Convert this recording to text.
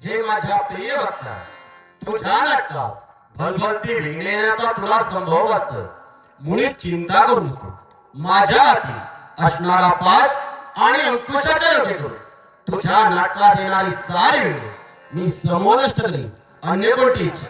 हे माझ्या प्रिय भक्ता, तुझ्या नाटकात भलभलती विघ्नेण्याचा तुला संभव असत. मुळीच चिंता करू नको. माझ्या हाती असणारा पाश आणि अंकुशाच्या योग्य तुझ्या नाटकात येणारी सारी वेळ मी समोर नष्ट करीन. अन्य कोणती इच्छा